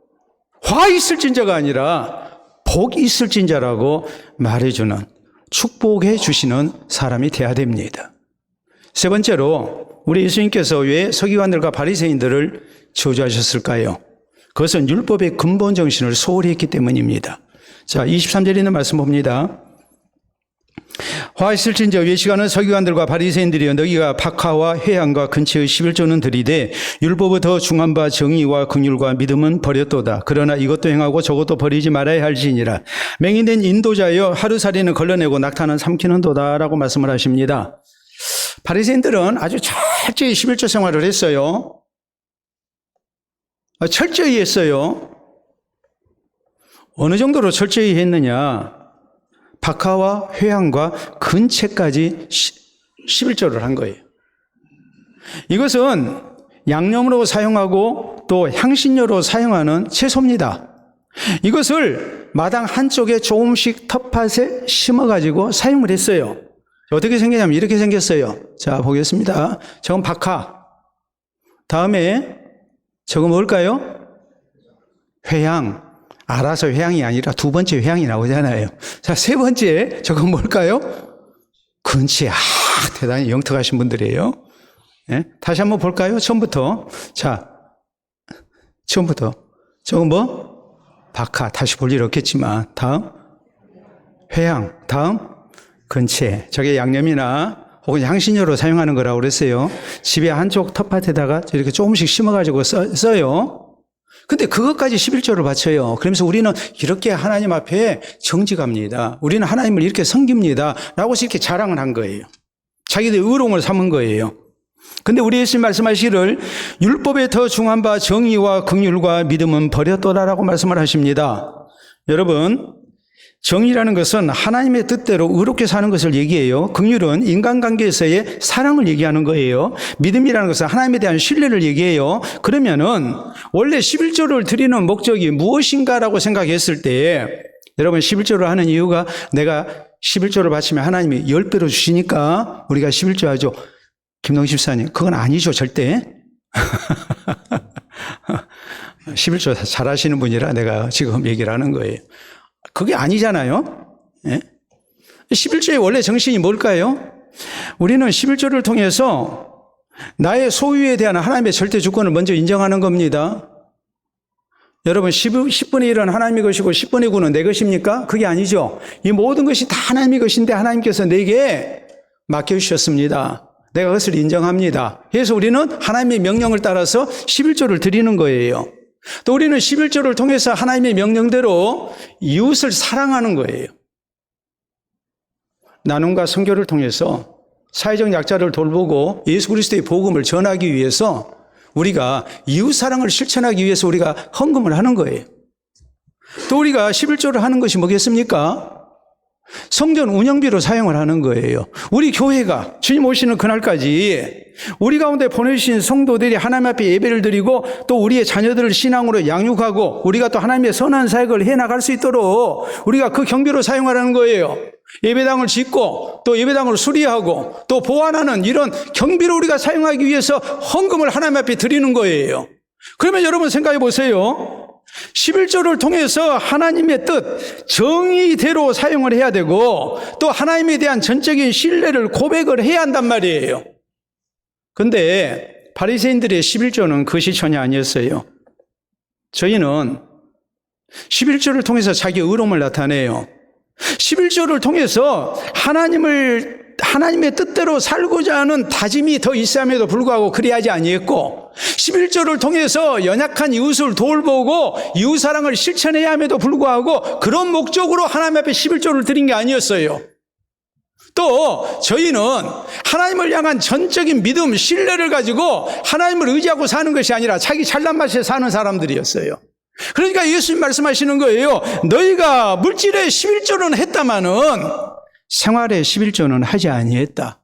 화 있을진자가 아니라 복 있을진자라고 말해주는 축복해 주시는 사람이 돼야 됩니다. 세 번째로 우리 예수님께서 왜 서기관들과 바리새인들을 저주하셨을까요? 그것은 율법의 근본 정신을 소홀히 했기 때문입니다. 자, 23절에 있는 말씀 봅니다. 화 있을진저 외시가는 서기관들과 바리새인들이여 너희가 박하와 회향과 근처의 11조는 들이되 율법의 더 중한 바 정의와 긍휼과 믿음은 버렸도다. 그러나 이것도 행하고 저것도 버리지 말아야 할지니라. 맹인된 인도자여 하루살이는 걸러내고 낙타는 삼키는도다 라고 말씀을 하십니다. 바리새인들은 아주 철저히 11조 생활을 했어요. 철저히 했어요. 어느 정도로 철저히 했느냐? 박하와 회향과 근채까지 11조를 한 거예요. 이것은 양념으로 사용하고 또 향신료로 사용하는 채소입니다. 이것을 마당 한쪽에 조금씩 텃밭에 심어가지고 사용을 했어요. 어떻게 생겼냐면 이렇게 생겼어요. 자, 보겠습니다. 저건 박하. 다음에 저거 뭘까요? 회향. 알아서 회향이 아니라 두 번째 회향이 나오잖아요. 자, 세 번째 저건 뭘까요? 근치. 대단히 영특하신 분들이에요. 네? 다시 한번 볼까요? 처음부터. 자, 처음부터. 저건 뭐? 박하. 다시 볼 일 없겠지만. 다음. 회향. 다음. 근치. 저게 양념이나 혹은 향신료로 사용하는 거라고 그랬어요. 집에 한쪽 텃밭에다가 이렇게 조금씩 심어가지고 써요. 근데 그것까지 11조를 바쳐요. 그러면서 우리는 이렇게 하나님 앞에 정직합니다. 우리는 하나님을 이렇게 섬깁니다. 라고 이렇게 자랑을 한 거예요. 자기들 의로움을 삼은 거예요. 근데 우리 예수님 말씀하시기를 율법에 더 중한 바 정의와 긍휼과 믿음은 버렸도다라고 말씀을 하십니다. 여러분, 정의라는 것은 하나님의 뜻대로 의롭게 사는 것을 얘기해요. 긍휼은 인간관계에서의 사랑을 얘기하는 거예요. 믿음이라는 것은 하나님에 대한 신뢰를 얘기해요. 그러면은 원래 11조를 드리는 목적이 무엇인가라고 생각했을 때 여러분 11조를 하는 이유가 내가 11조를 바치면 하나님이 10배로 주시니까 우리가 11조 하죠. 김동식 집사님, 그건 아니죠, 절대. 11조 잘 하시는 분이라 내가 지금 얘기를 하는 거예요. 그게 아니잖아요. 예? 11조의 원래 정신이 뭘까요? 우리는 11조를 통해서 나의 소유에 대한 하나님의 절대 주권을 먼저 인정하는 겁니다. 여러분 10분의 1은 하나님의 것이고 10분의 9는 내 것입니까? 그게 아니죠. 이 모든 것이 다 하나님의 것인데 하나님께서 내게 맡겨주셨습니다. 내가 그것을 인정합니다. 그래서 우리는 하나님의 명령을 따라서 11조를 드리는 거예요. 또 우리는 11조를 통해서 하나님의 명령대로 이웃을 사랑하는 거예요. 나눔과 선교를 통해서 사회적 약자를 돌보고 예수 그리스도의 복음을 전하기 위해서 우리가 이웃 사랑을 실천하기 위해서 우리가 헌금을 하는 거예요. 또 우리가 11조를 하는 것이 뭐겠습니까? 성전 운영비로 사용을 하는 거예요. 우리 교회가 주님 오시는 그날까지 우리 가운데 보내주신 성도들이 하나님 앞에 예배를 드리고 또 우리의 자녀들을 신앙으로 양육하고 우리가 또 하나님의 선한 사역을 해나갈 수 있도록 우리가 그 경비로 사용하라는 거예요. 예배당을 짓고 또 예배당을 수리하고 또 보완하는 이런 경비로 우리가 사용하기 위해서 헌금을 하나님 앞에 드리는 거예요. 그러면 여러분 생각해 보세요. 11조를 통해서 하나님의 뜻, 정의대로 사용을 해야 되고 또 하나님에 대한 전적인 신뢰를 고백을 해야 한단 말이에요. 근데 바리새인들의 11조는 그 실천이 아니었어요. 저희는 11조를 통해서 자기 의로움을 나타내요. 11조를 통해서 하나님의 뜻대로 살고자 하는 다짐이 더 있음에도 불구하고 그리하지 아니했고 11조를 통해서 연약한 이웃을 돌보고 이웃사랑을 실천해야 함에도 불구하고 그런 목적으로 하나님 앞에 11조를 드린 게 아니었어요. 또 저희는 하나님을 향한 전적인 믿음, 신뢰를 가지고 하나님을 의지하고 사는 것이 아니라 자기 잘난 맛에 사는 사람들이었어요. 그러니까 예수님 말씀하시는 거예요. 너희가 물질에 11조는 했다마는 생활에 11조는 하지 아니했다.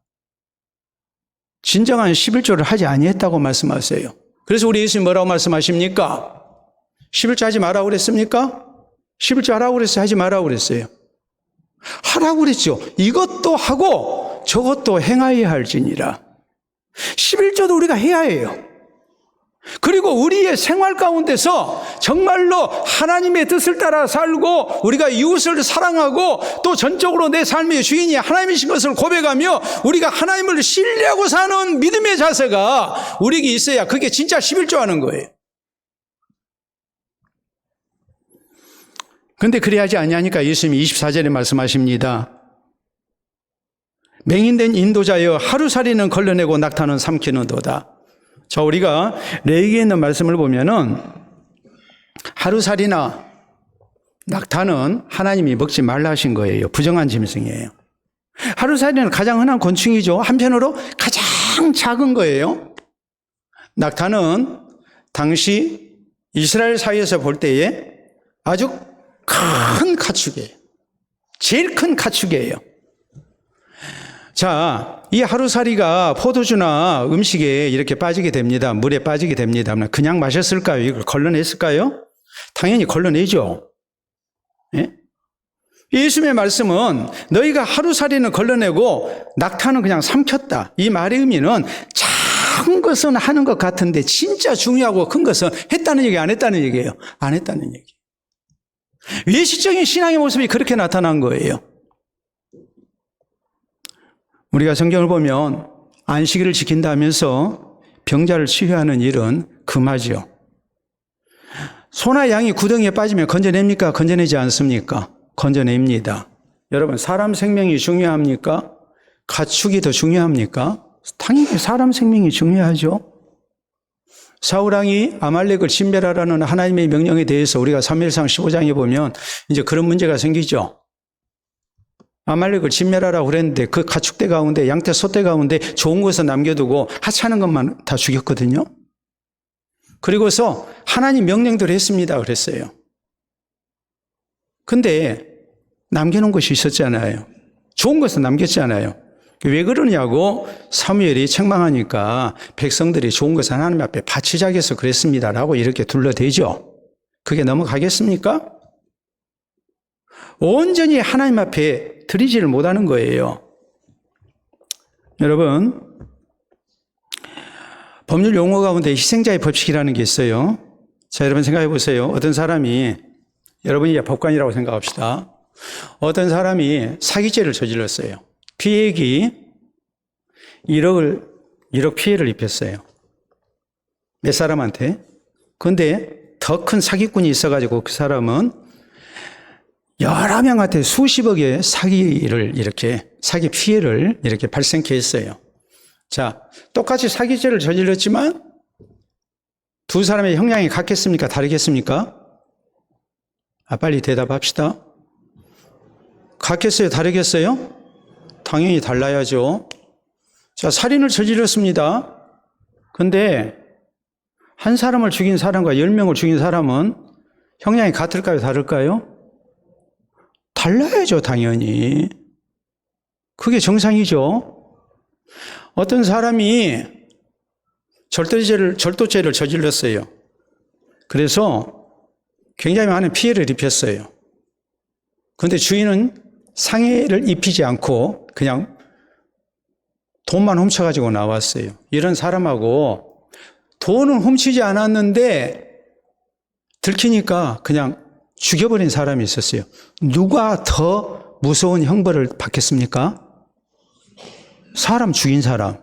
진정한 11조를 하지 아니했다고 말씀하세요. 그래서 우리 예수님 뭐라고 말씀하십니까? 11조 하지 말라고 그랬습니까? 11조 하라고 그랬어요? 하지 말라고 그랬어요? 하라고 그랬죠. 이것도 하고 저것도 행하여야 할지니라. 11조도 우리가 해야 해요. 그리고 우리의 생활 가운데서 정말로 하나님의 뜻을 따라 살고 우리가 이웃을 사랑하고 또 전적으로 내 삶의 주인이 하나님이신 것을 고백하며 우리가 하나님을 신뢰하고 사는 믿음의 자세가 우리에게 있어야 그게 진짜 11조 하는 거예요. 그런데 그래야지 아니하니까 예수님이 24절에 말씀하십니다. 맹인된 인도자여 하루살이는 걸러내고 낙타는 삼키는도다. 자, 우리가 레위기에 있는 말씀을 보면은 하루살이나 낙타는 하나님이 먹지 말라 하신 거예요. 부정한 짐승이에요. 하루살이는 가장 흔한 곤충이죠. 한편으로 가장 작은 거예요. 낙타는 당시 이스라엘 사이에서 볼 때에 아주 큰 가축이에요. 제일 큰 가축이에요. 자, 이 하루살이가 포도주나 음식에 이렇게 빠지게 됩니다. 물에 빠지게 됩니다. 그냥 마셨을까요? 이걸 걸러냈을까요? 당연히 걸러내죠. 예? 예수님의 말씀은 너희가 하루살이는 걸러내고 낙타는 그냥 삼켰다. 이 말의 의미는 작은 것은 하는 것 같은데 진짜 중요하고 큰 것은 했다는 얘기, 안 했다는 얘기예요. 안 했다는 얘기. 외식적인 신앙의 모습이 그렇게 나타난 거예요. 우리가 성경을 보면 안식일을 지킨다면서 병자를 치유하는 일은 금하죠. 소나 양이 구덩이에 빠지면 건져냅니까? 건져내지 않습니까? 건져냅니다. 여러분, 사람 생명이 중요합니까? 가축이 더 중요합니까? 당연히 사람 생명이 중요하죠. 사울왕이 아말렉을 진멸하라는 하나님의 명령에 대해서 우리가 사무엘상 15장에 보면 이제 그런 문제가 생기죠. 아말렉을 진멸하라고 그랬는데 그 가축대 가운데 양떼 소떼 가운데 좋은 것을 남겨두고 하찮은 것만 다 죽였거든요. 그리고서 하나님 명령대로 했습니다 그랬어요. 근데 남겨놓은 것이 있었잖아요. 좋은 것은 남겼잖아요. 왜 그러냐고 사무엘이 책망하니까 백성들이 좋은 것을 하나님 앞에 바치자고 해서 그랬습니다라고 이렇게 둘러대죠. 그게 넘어가겠습니까? 온전히 하나님 앞에 드리지를 못하는 거예요. 여러분, 법률 용어 가운데 희생자의 법칙이라는 게 있어요. 자, 여러분 생각해 보세요. 어떤 사람이, 여러분이 법관이라고 생각합시다. 어떤 사람이 사기죄를 저질렀어요. 피해액이 1억 피해를 입혔어요. 몇 사람한테. 그런데 더 큰 사기꾼이 있어가지고 그 사람은 여러 명한테 수십억의 사기 피해를 이렇게 발생케 했어요. 자, 똑같이 사기죄를 저질렀지만 두 사람의 형량이 같겠습니까? 다르겠습니까? 빨리 대답합시다. 같겠어요? 다르겠어요? 당연히 달라야죠. 자, 살인을 저질렀습니다. 근데 한 사람을 죽인 사람과 10명을 죽인 사람은 형량이 같을까요? 다를까요? 달라야죠, 당연히. 그게 정상이죠. 어떤 사람이 절도죄를 저질렀어요. 그래서 굉장히 많은 피해를 입혔어요. 그런데 주인은 상해를 입히지 않고 그냥 돈만 훔쳐가지고 나왔어요. 이런 사람하고 돈은 훔치지 않았는데 들키니까 그냥 죽여버린 사람이 있었어요. 누가 더 무서운 형벌을 받겠습니까? 사람 죽인 사람.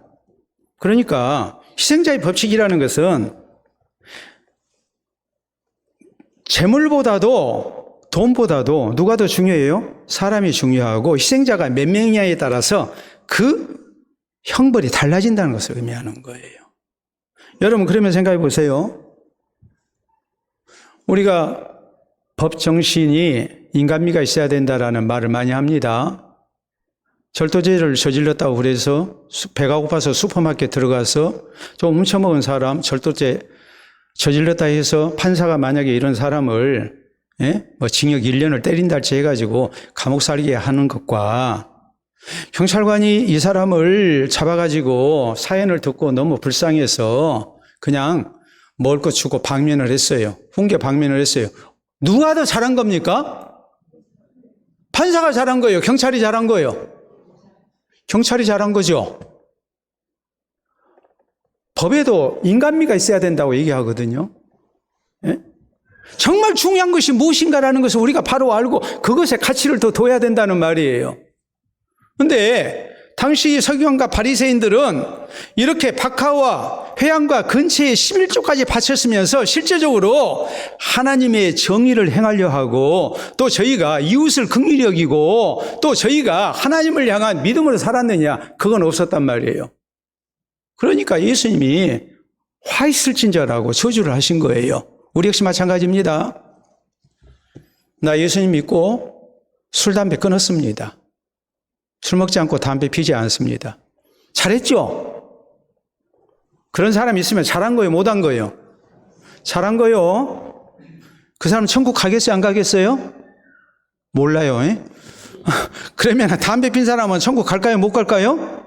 그러니까 희생자의 법칙이라는 것은 재물보다도 돈보다도 누가 더 중요해요? 사람이 중요하고 희생자가 몇 명이냐에 따라서 그 형벌이 달라진다는 것을 의미하는 거예요. 여러분 그러면 생각해 보세요. 우리가 법 정신이 인간미가 있어야 된다라는 말을 많이 합니다. 절도죄를 저질렀다고 그래서 배가 고파서 슈퍼마켓 들어가서 좀 훔쳐먹은 사람 절도죄 저질렀다 해서 판사가 만약에 이런 사람을 뭐 징역 1년을 때린다 할지 해가지고 감옥 살게 하는 것과 경찰관이 이 사람을 잡아가지고 사연을 듣고 너무 불쌍해서 그냥 먹을 거 주고 방면을 했어요. 훈계 방면을 했어요. 누가 더 잘한 겁니까? 판사가 잘한 거예요? 경찰이 잘한 거예요? 경찰이 잘한 거죠. 법에도 인간미가 있어야 된다고 얘기하거든요. 예? 정말 중요한 것이 무엇인가라는 것을 우리가 바로 알고 그것에 가치를 더 둬야 된다는 말이에요. 그런데 당시 서기관과 바리새인들은 이렇게 박하와 회당과 근처에 11조까지 바쳤으면서 실제적으로 하나님의 정의를 행하려 하고 또 저희가 이웃을 긍휼히 여기고 또 저희가 하나님을 향한 믿음으로 살았느냐, 그건 없었단 말이에요. 그러니까 예수님이 화 있을진저라고 저주를 하신 거예요. 우리 역시 마찬가지입니다. 나 예수님 믿고 술, 담배 끊었습니다. 술 먹지 않고 담배 피지 않습니다. 잘했죠? 그런 사람이 있으면 잘한 거예요? 못한 거예요? 잘한 거예요. 그 사람 천국 가겠어요? 안 가겠어요? 몰라요. 그러면 담배 핀 사람은 천국 갈까요? 못 갈까요?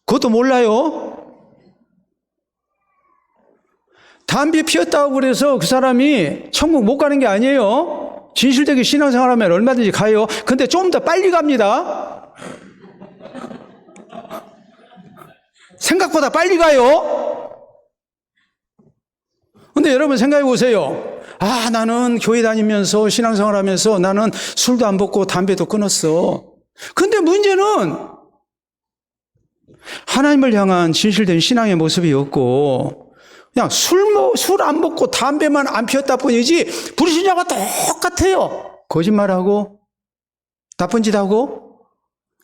그것도 몰라요. 담배 피웠다고 그래서 그 사람이 천국 못 가는 게 아니에요. 진실되게 신앙생활하면 얼마든지 가요. 근데 좀 더 빨리 갑니다. 생각보다 빨리 가요. 근데 여러분 생각해 보세요. 아, 나는 교회 다니면서 신앙생활하면서 나는 술도 안 먹고 담배도 끊었어. 근데 문제는 하나님을 향한 진실된 신앙의 모습이 없고 그냥 술 안 먹고 담배만 안 피웠다 뿐이지 불신자가 똑같아요. 거짓말하고 나쁜 짓 하고.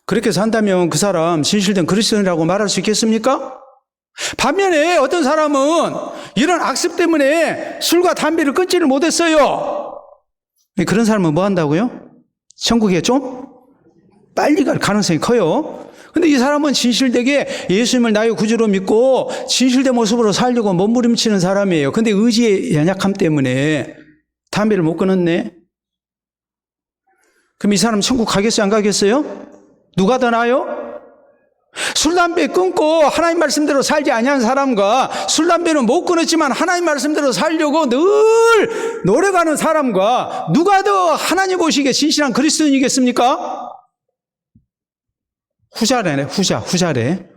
그렇게 산다면 그 사람 진실된 그리스도인이라고 말할 수 있겠습니까? 반면에 어떤 사람은 이런 악습 때문에 술과 담배를 끊지를 못했어요. 그런 사람은 뭐 한다고요? 천국에 좀 빨리 갈 가능성이 커요. 근데 이 사람은 진실되게 예수님을 나의 구주로 믿고 진실된 모습으로 살려고 몸부림치는 사람이에요. 근데 의지의 연약함 때문에 담배를 못 끊었네. 그럼 이 사람 천국 가겠어요? 안 가겠어요? 누가 더 나아요? 술, 담배 끊고 하나님 말씀대로 살지 아니한 사람과 술, 담배는 못 끊었지만 하나님 말씀대로 살려고 늘 노력하는 사람과 누가 더 하나님 보시기에 진실한 그리스도인이겠습니까? 후자래네, 후자래.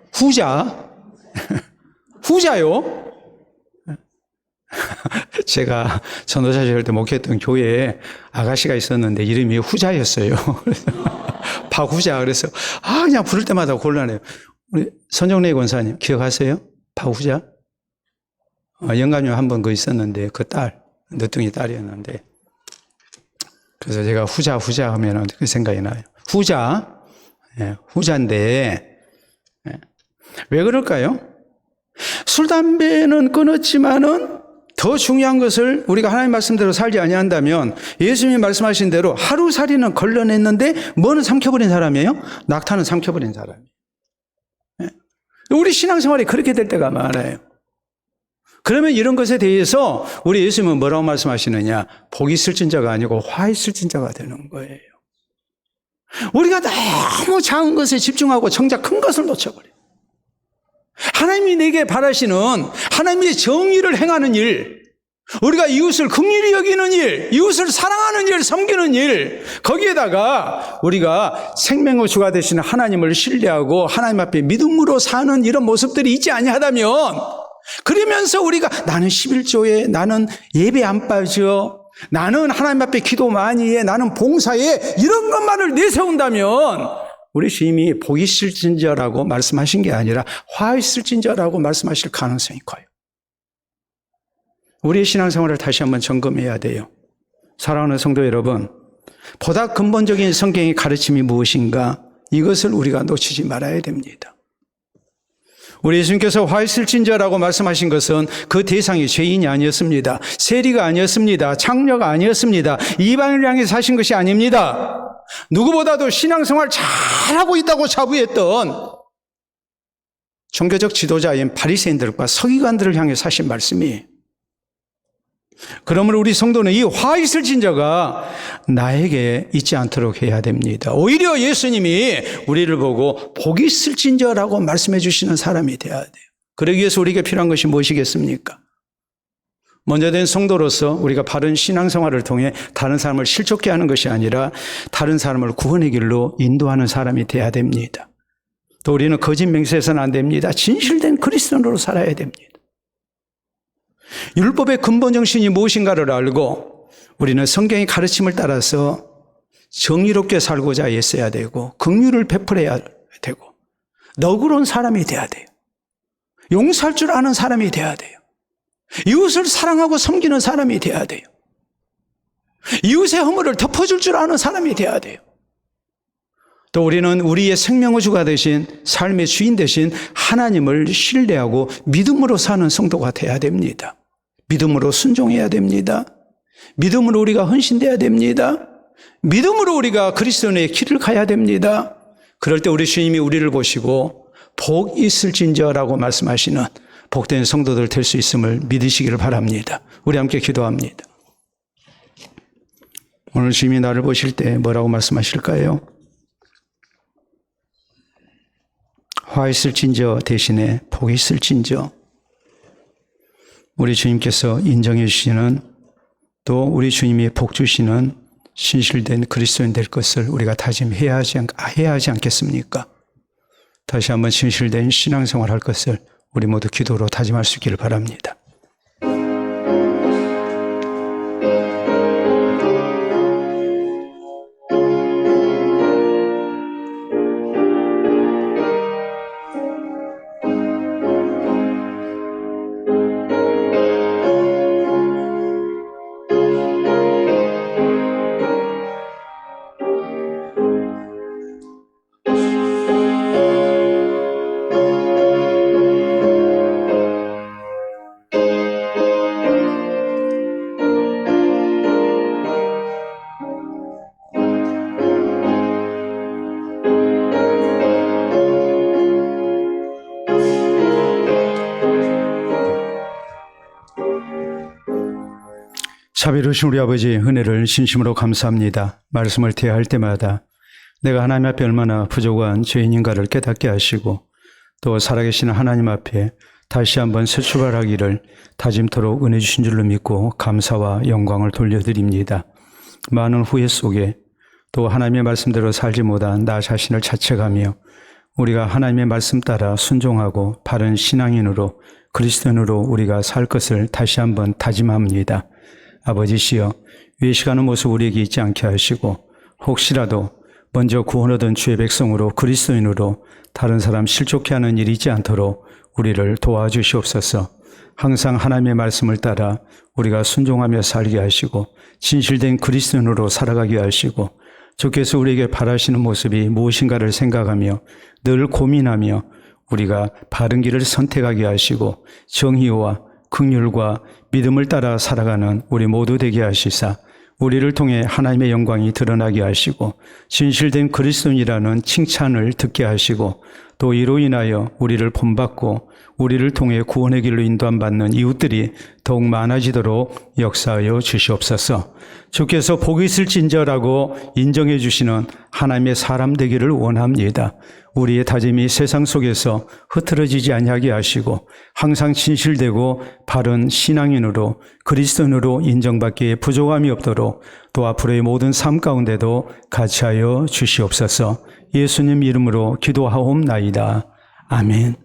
후자요. 제가 전도사 시절 때 목회했던 교회에 아가씨가 있었는데 이름이 후자였어요. 박후자. 그래서 그냥 부를 때마다 곤란해요. 우리 선정래 권사님 기억하세요? 박후자? 영감님 한 번 그 있었는데 그 딸, 늦둥이 딸이었는데 그래서 제가 후자 하면 그 생각이 나요. 후자인데 왜 그럴까요? 술, 담배는 끊었지만은 더 중요한 것을 우리가 하나님 말씀대로 살지 아니한다면 예수님이 말씀하신 대로 하루살이는 걸러냈는데 뭐는 삼켜버린 사람이에요? 낙타는 삼켜버린 사람이에요. 우리 신앙생활이 그렇게 될 때가 많아요. 그러면 이런 것에 대해서 우리 예수님은 뭐라고 말씀하시느냐? 복이 있을진저가 아니고 화 있을진저가 되는 거예요. 우리가 너무 작은 것에 집중하고 정작 큰 것을 놓쳐버려요. 하나님이 내게 바라시는 하나님의 정의를 행하는 일, 우리가 이웃을 긍휼히 여기는 일, 이웃을 사랑하는 일, 섬기는 일, 거기에다가 우리가 생명의 주가 되시는 하나님을 신뢰하고 하나님 앞에 믿음으로 사는 이런 모습들이 있지 아니하다면 그러면서 우리가 나는 11조에, 나는 예배 안 빠져, 나는 하나님 앞에 기도 많이 해, 나는 봉사해, 이런 것만을 내세운다면 우리 주님이 복이 있을진저라고 말씀하신 게 아니라 화 있을진저라고 말씀하실 가능성이 커요. 우리의 신앙생활을 다시 한번 점검해야 돼요. 사랑하는 성도 여러분, 보다 근본적인 성경의 가르침이 무엇인가, 이것을 우리가 놓치지 말아야 됩니다. 우리 예수님께서 화 있을진저라고 말씀하신 것은 그 대상이 죄인이 아니었습니다. 세리가 아니었습니다. 창녀가 아니었습니다. 이방인을 향해 사신 것이 아닙니다. 누구보다도 신앙생활 잘하고 있다고 자부했던 종교적 지도자인 바리새인들과 서기관들을 향해 사신 말씀이, 그러므로 우리 성도는 이 화 있을진저가 나에게 있지 않도록 해야 됩니다. 오히려 예수님이 우리를 보고 복이 있을진저라고 말씀해 주시는 사람이 되어야 돼요. 그러기 위해서 우리에게 필요한 것이 무엇이겠습니까? 먼저 된 성도로서 우리가 바른 신앙생활을 통해 다른 사람을 실족케 하는 것이 아니라 다른 사람을 구원의 길로 인도하는 사람이 되어야 됩니다. 또 우리는 거짓 맹세해서는 안 됩니다. 진실된 그리스도인으로 살아야 됩니다. 율법의 근본 정신이 무엇인가를 알고 우리는 성경의 가르침을 따라서 정의롭게 살고자 애써야 되고, 긍휼을 베풀어야 되고, 너그러운 사람이 돼야 돼요. 용서할 줄 아는 사람이 돼야 돼요. 이웃을 사랑하고 섬기는 사람이 돼야 돼요. 이웃의 허물을 덮어줄 줄 아는 사람이 돼야 돼요. 또 우리는 우리의 생명의 주가 되신, 삶의 주인 되신 하나님을 신뢰하고 믿음으로 사는 성도가 돼야 됩니다. 믿음으로 순종해야 됩니다. 믿음으로 우리가 헌신돼야 됩니다. 믿음으로 우리가 그리스도의 길을 가야 됩니다. 그럴 때 우리 주님이 우리를 보시고 복 있을진저라고 말씀하시는 복된 성도들 될 수 있음을 믿으시기를 바랍니다. 우리 함께 기도합니다. 오늘 주님이 나를 보실 때 뭐라고 말씀하실까요? 화 있을진저 대신에 복이 있을진저. 우리 주님께서 인정해 주시는, 또 우리 주님이 복 주시는 신실된 그리스도인 될 것을 우리가 다짐해야 하지 않겠습니까? 다시 한번 신실된 신앙생활 할 것을 우리 모두 기도로 다짐할 수 있기를 바랍니다. 자비로우신 우리 아버지의 은혜를 진심으로 감사합니다. 말씀을 대할 때마다 내가 하나님 앞에 얼마나 부족한 죄인인가를 깨닫게 하시고, 또 살아계신 하나님 앞에 다시 한번 새 출발하기를 다짐토록 은혜 주신 줄로 믿고 감사와 영광을 돌려드립니다. 많은 후회 속에 또 하나님의 말씀대로 살지 못한 나 자신을 자책하며 우리가 하나님의 말씀 따라 순종하고 바른 신앙인으로, 그리스도인으로 우리가 살 것을 다시 한번 다짐합니다. 아버지시여, 외식하는 모습 우리에게 있지 않게 하시고, 혹시라도 먼저 구원 얻은 주의 백성으로, 그리스도인으로 다른 사람 실족케 하는 일이 있지 않도록 우리를 도와주시옵소서. 항상 하나님의 말씀을 따라 우리가 순종하며 살게 하시고 진실된 그리스도인으로 살아가게 하시고, 주께서 우리에게 바라시는 모습이 무엇인가를 생각하며 늘 고민하며 우리가 바른 길을 선택하게 하시고 정의와 긍휼과 믿음을 따라 살아가는 우리 모두 되게 하시사 우리를 통해 하나님의 영광이 드러나게 하시고 진실된 그리스도인이라는 칭찬을 듣게 하시고, 또 이로 인하여 우리를 본받고 우리를 통해 구원의 길로 인도함받는 이웃들이 더욱 많아지도록 역사하여 주시옵소서. 주께서 복이 있을진저라고 인정해 주시는 하나님의 사람 되기를 원합니다. 우리의 다짐이 세상 속에서 흐트러지지 아니하게 하시고 항상 진실되고 바른 신앙인으로, 그리스도인으로 인정받기에 부족함이 없도록 또 앞으로의 모든 삶 가운데도 같이 하여 주시옵소서. 예수님 이름으로 기도하옵나이다. 아멘.